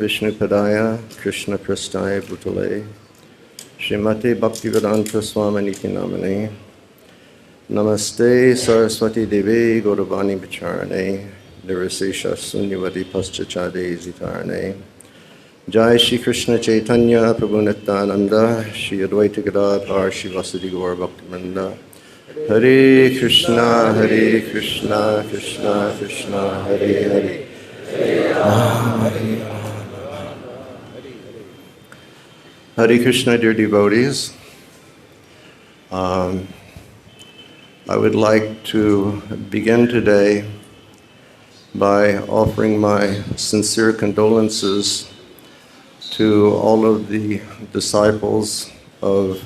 Vishnupadaya Krishna Prasthaya Bhutale Srimate Bhaktivedanta Swami Niti Namane Namaste Saraswati Devi Gauravani Vicharane Nirasesha Sunyavadi Paschachade Zitarane Jai Shri Krishna Chaitanya Prabhu Nityananda Shri Advaita Gadadhar Shri Vasudhi Gaur Bhakti Vrinda Hare Krishna Krishna Krishna Hare Hare Hare Krishna, dear devotees. I would like to begin today by offering my sincere condolences to all of the disciples of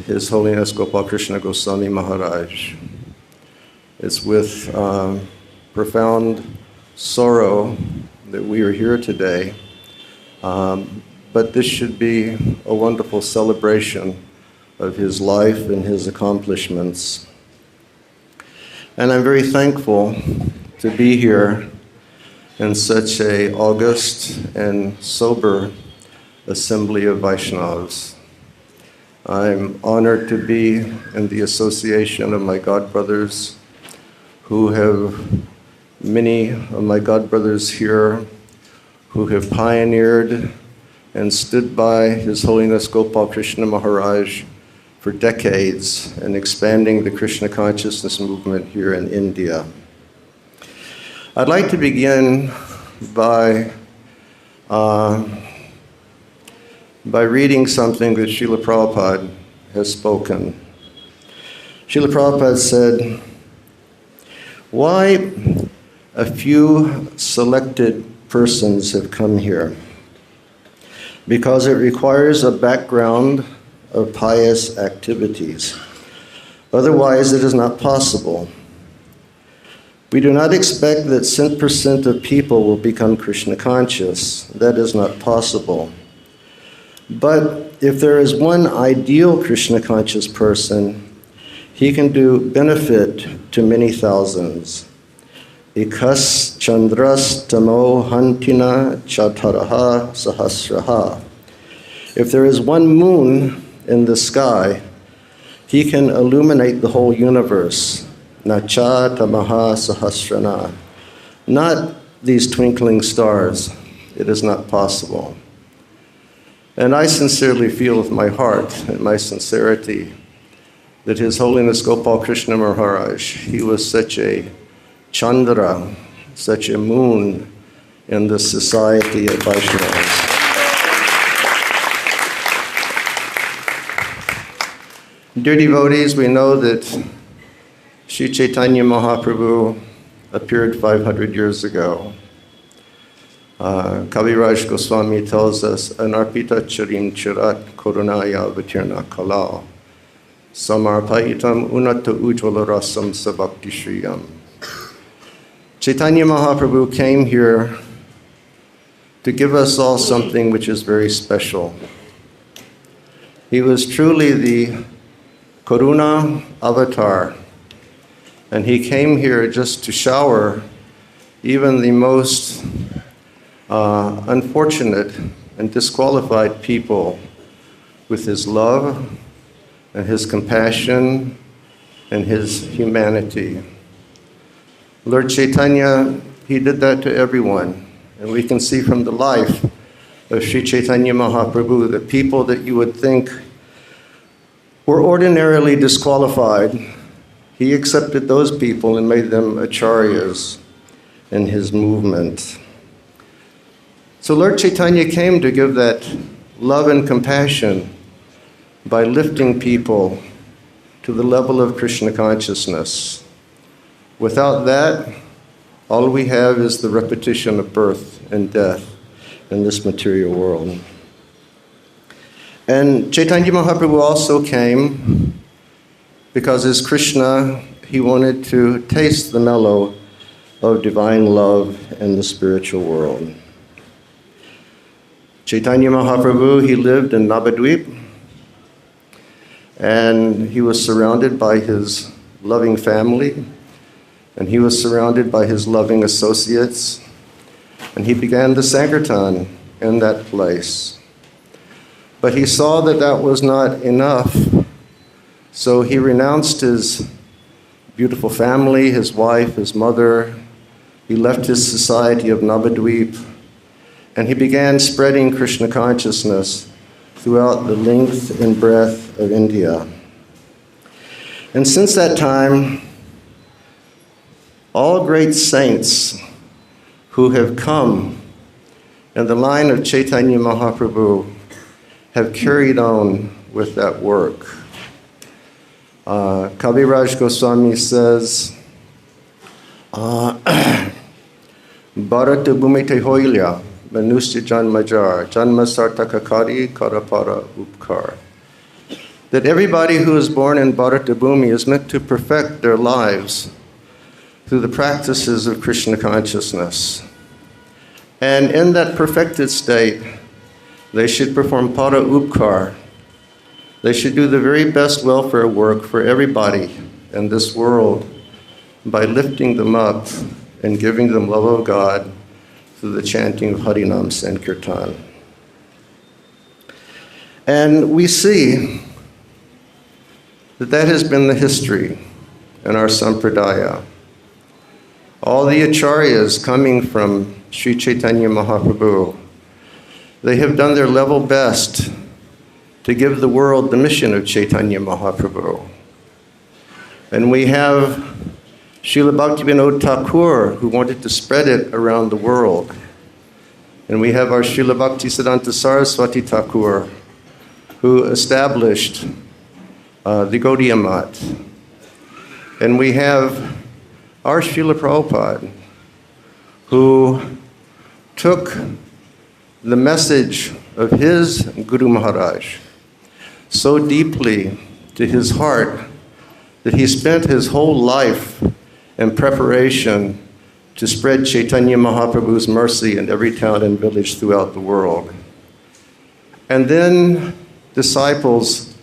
His Holiness Gopal Krishna Goswami Maharaj. It's with profound sorrow that we are here today, but this should be a wonderful celebration of his life and his accomplishments. And I'm very thankful to be here in such an august and sober assembly of Vaishnavas. I'm honored to be in the association of my godbrothers who have many of my godbrothers here who have pioneered and stood by His Holiness Gopal Krishna Maharaj for decades in expanding the Krishna consciousness movement here in India. I'd like to begin by reading something that Srila Prabhupada has spoken. Srila Prabhupada said, "Why a few selected persons have come here? Because it requires a background of pious activities. Otherwise, it is not possible. We do not expect that 100% of people will become Krishna conscious. That is not possible. But if there is one ideal Krishna conscious person, he can do benefit to many thousands. Ikas chandras tamo hantina chataraha sahasraha. If there is one moon in the sky, he can illuminate the whole universe. Nacha tamaha sahasrana. Not these twinkling stars. It is not possible." And I sincerely feel with my heart and my sincerity that His Holiness Gopal Krishna Maharaj, he was such a Chandra, such a moon in the society of Vaishnavas. Dear devotees, we know that Sri Chaitanya Mahaprabhu appeared 500 years ago. Kaviraj Goswami tells us, "Anarpita charim chirat korunaya vatirna kala samarpaitam unata ujvala rasam sabhakti shriyam." Chaitanya Mahaprabhu came here to give us all something which is very special. He was truly the Karuna avatar, and he came here just to shower even the most unfortunate and disqualified people with his love and his compassion and his humanity. Lord Chaitanya, he did that to everyone. And we can see from the life of Sri Chaitanya Mahaprabhu that people that you would think were ordinarily disqualified, he accepted those people and made them acharyas in his movement. So Lord Chaitanya came to give that love and compassion by lifting people to the level of Krishna consciousness. Without that, all we have is the repetition of birth and death in this material world. And Chaitanya Mahaprabhu also came because as Krishna, he wanted to taste the mellow of divine love in the spiritual world. Chaitanya Mahaprabhu, he lived in Navadvip, and he was surrounded by his loving family, and he was surrounded by his loving associates. and he began the Sankirtan in that place. But he saw that that was not enough, so he renounced his beautiful family, his wife, his mother. He left his society of Navadvip, and he began spreading Krishna consciousness throughout the length and breadth of India. And since that time, all great saints who have come in the line of Chaitanya Mahaprabhu have carried on with that work. Kaviraj Goswami says, Bharata bhumite hoilya, manusya janmajar, janma sartakakari karapara upkar. That everybody who is born in Bharata Bhumi is meant to perfect their lives through the practices of Krishna consciousness. And in that perfected state, they should perform para upkar. They should do the very best welfare work for everybody in this world by lifting them up and giving them love of God through the chanting of Harinam Sankirtan. And we see that that has been the history in our sampradaya. All the acharyas coming from Sri Chaitanya Mahaprabhu, they have done their level best to give the world the mission of Chaitanya Mahaprabhu. And we have Srila Bhaktivinoda Thakur, who wanted to spread it around the world. And we have our Srila Bhaktisiddhanta Saraswati Thakur, who established the Gaudiya Math. And we have our Srila Prabhupada, who took the message of his Guru Maharaj so deeply to his heart that he spent his whole life in preparation to spread Chaitanya Mahaprabhu's mercy in every town and village throughout the world. And then disciples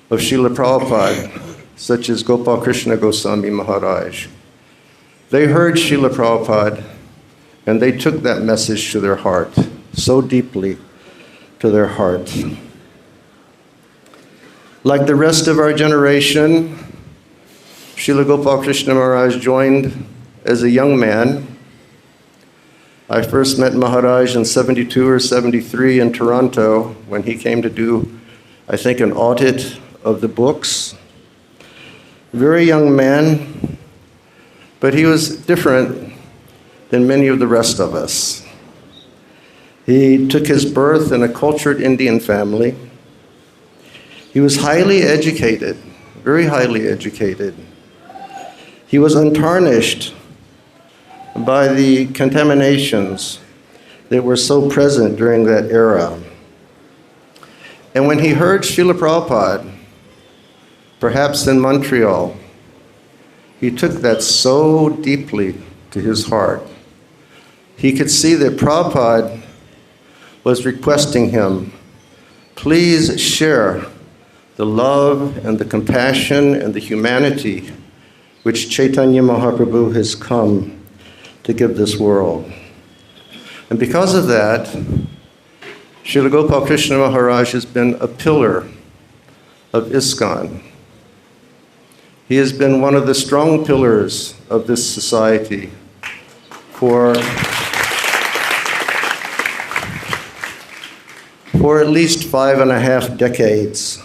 of Srila Prabhupada, such as Gopal Krishna Goswami Maharaj, they heard Srila Prabhupada and they took that message to their heart, so deeply to their heart. Like the rest of our generation, Srila Gopal Krishna Maharaj joined as a young man. I first met Maharaj in 72 or 73 in Toronto when he came to do, I think, an audit of the books. Very young man, but he was different than many of the rest of us. He took his birth in a cultured Indian family. He was highly educated, very highly educated. He was untarnished by the contaminations that were so present during that era. And when he heard Srila Prabhupada, perhaps in Montreal, he took that so deeply to his heart. He could see that Prabhupada was requesting him, please share the love and the compassion and the humanity which Chaitanya Mahaprabhu has come to give this world. And because of that, Srila Gopal Krishna Maharaj has been a pillar of ISKCON. He has been one of the strong pillars of this society for at least 5.5 decades.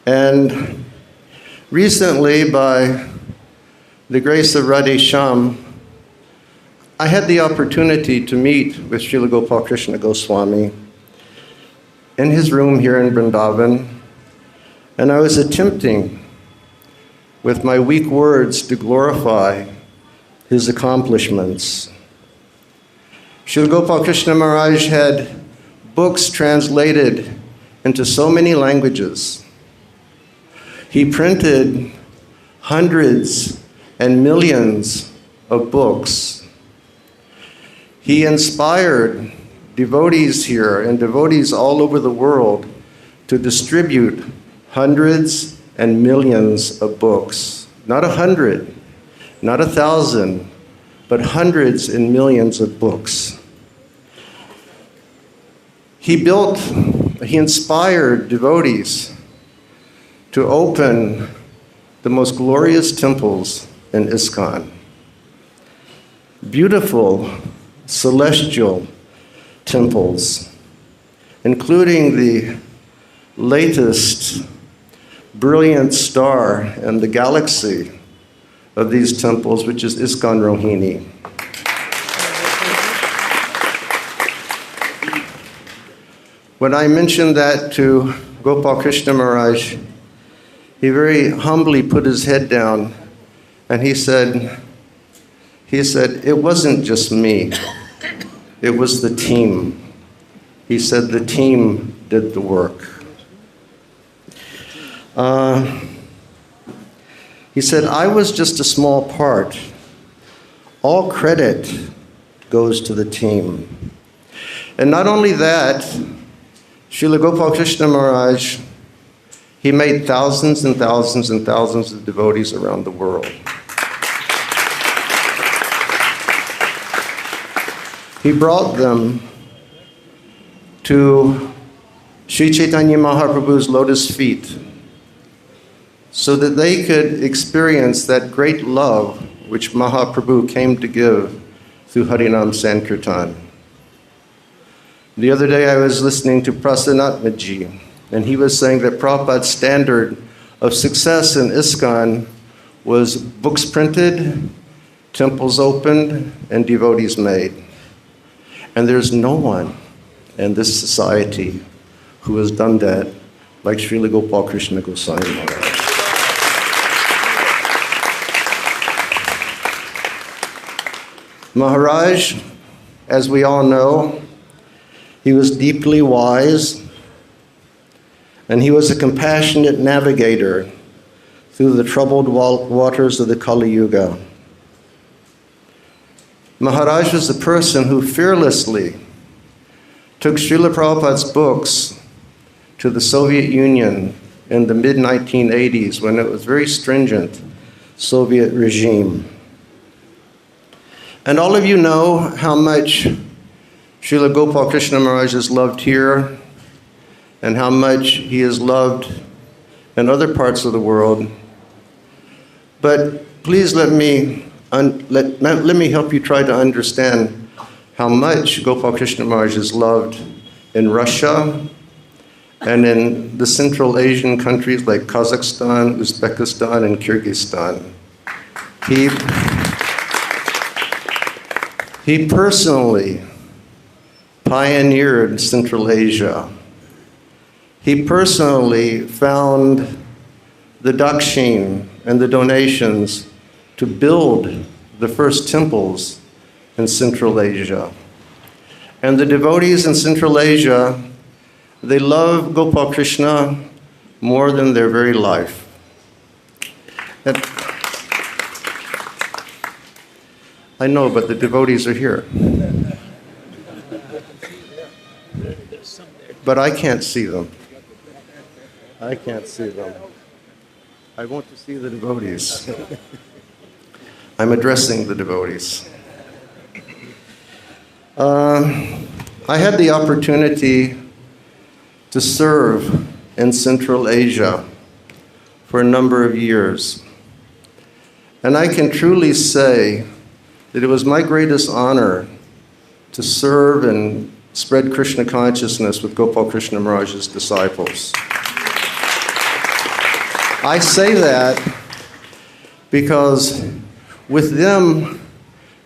And recently, by the grace of Radhe Shyam, I had the opportunity to meet with Srila Gopal Krishna Goswami in his room here in Vrindavan, and I was attempting with my weak words to glorify his accomplishments. Srila Gopal Krishna Maharaj had books translated into so many languages. He printed hundreds and millions of books. He inspired devotees here and devotees all over the world to distribute hundreds and millions of books. Not 100, not 1,000, but hundreds and millions of books. He inspired devotees to open the most glorious temples in ISKCON. Beautiful, celestial temples, including the latest brilliant star in the galaxy of these temples, which is ISKCON Rohini. When I mentioned that to Gopal Krishna Maharaj, he very humbly put his head down and he said, it wasn't just me, it was the team. He said the team did the work. He said, I was just a small part. All credit goes to the team. And not only that, Srila Gopal Krishna Maharaj, he made thousands and thousands and thousands of devotees around the world. He brought them to Sri Chaitanya Mahaprabhu's lotus feet so that they could experience that great love which Mahaprabhu came to give through Harinam Sankirtan. The other day I was listening to Prasanatmaji, and he was saying that Prabhupada's standard of success in ISKCON was books printed, temples opened, and devotees made. And there's no one in this society who has done that like Srila Gopal Krishna Goswami Maharaj. Maharaj, as we all know, he was deeply wise, and he was a compassionate navigator through the troubled waters of the Kali Yuga. Maharaj was the person who fearlessly took Srila Prabhupada's books to the Soviet Union in the mid-1980s when it was very stringent Soviet regime. And all of you know how much Srila Gopal Krishna Maharaj is loved here and how much he is loved in other parts of the world. But please let me help you try to understand how much Gopal Krishna Maharaj is loved in Russia and in the Central Asian countries like Kazakhstan, Uzbekistan, and Kyrgyzstan. He personally pioneered Central Asia. He personally found the dakshin and the donations to build the first temples in Central Asia. And the devotees in Central Asia, they love Gopal Krishna more than their very life. I know, but the devotees are here. But I can't see them. I can't see them. I want to see the devotees. I'm addressing the devotees. I had the opportunity to serve in Central Asia for a number of years. And I can truly say that it was my greatest honor to serve and spread Krishna consciousness with Gopal Krishna Maharaj's disciples. I say that because with them,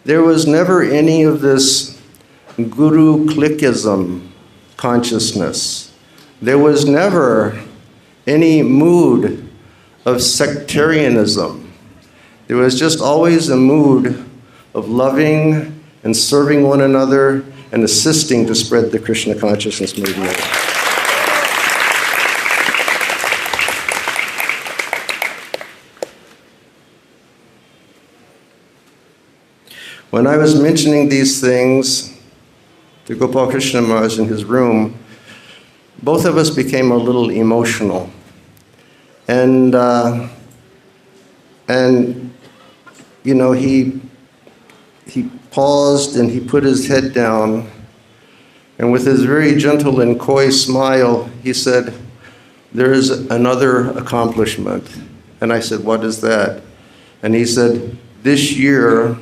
there was never any of this guru cliquism consciousness. There was never any mood of sectarianism. There was just always a mood of loving and serving one another and assisting to spread the Krishna consciousness movement. When I was mentioning these things to Gopal Krishna Maharaj in his room, both of us became a little emotional. And you know, he he paused and he put his head down, and with his very gentle and coy smile, he said, "There is another accomplishment." And I said, "What is that?" And he said, "This year,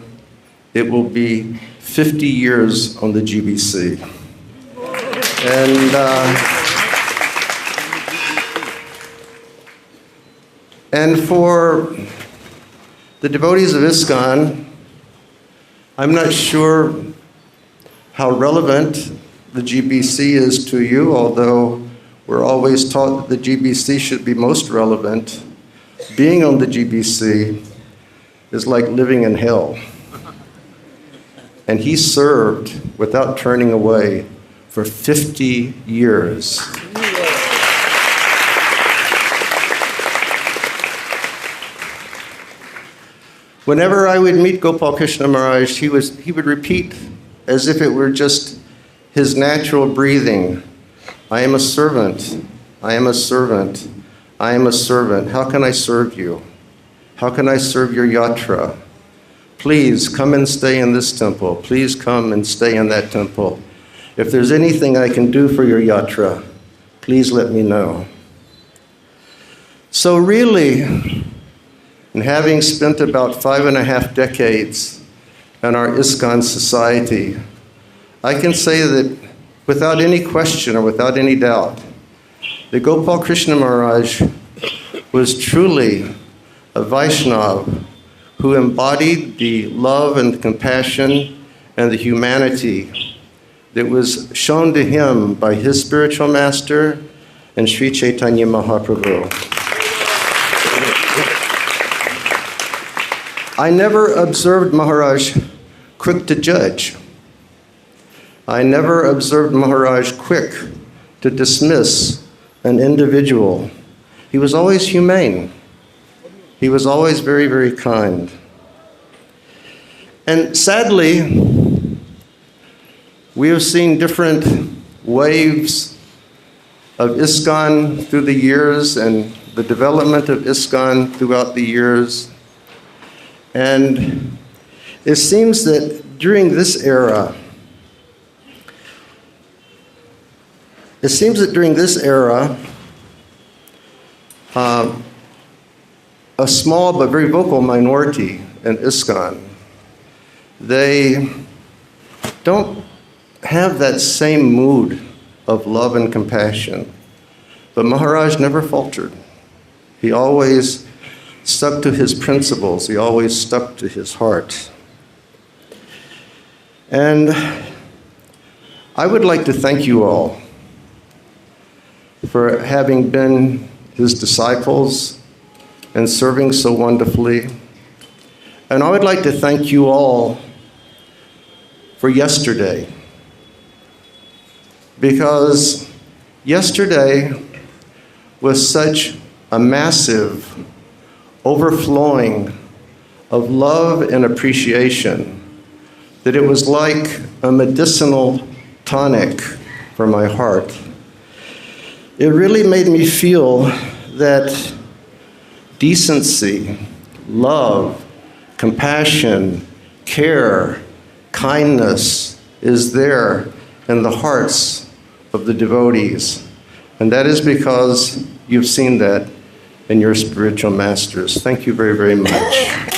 it will be 50 years on the GBC." And for the devotees of ISKCON, I'm not sure how relevant the GBC is to you, although we're always taught that the GBC should be most relevant. Being on the GBC is like living in hell. And he served without turning away for 50 years. Whenever I would meet Gopal Krishna Maharaj, he would repeat as if it were just his natural breathing, "I am a servant, I am a servant, I am a servant. How can I serve you? How can I serve your yatra? Please come and stay in this temple. Please come and stay in that temple. If there's anything I can do for your yatra, please let me know." So really, and having spent about 5.5 decades in our ISKCON society, I can say that without any question or without any doubt, that Gopal Krishna Maharaj was truly a Vaishnava who embodied the love and compassion and the humanity that was shown to him by his spiritual master and Sri Chaitanya Mahaprabhu. I never observed Maharaj quick to judge. I never observed Maharaj quick to dismiss an individual. He was always humane. He was always very, very kind. And sadly, we have seen different waves of ISKCON through the years and the development of ISKCON throughout the years. And it seems that during this era, a small but very vocal minority in ISKCON, they don't have that same mood of love and compassion. But Maharaj never faltered. He always stuck to his principles. He always stuck to his heart. And I would like to thank you all for having been his disciples and serving so wonderfully. And I would like to thank you all for yesterday, because yesterday was such a massive overflowing of love and appreciation that it was like a medicinal tonic for my heart. It really made me feel that decency, love, compassion, care, kindness is there in the hearts of the devotees. And that is because you've seen that in your spiritual masters. Thank you very, very much.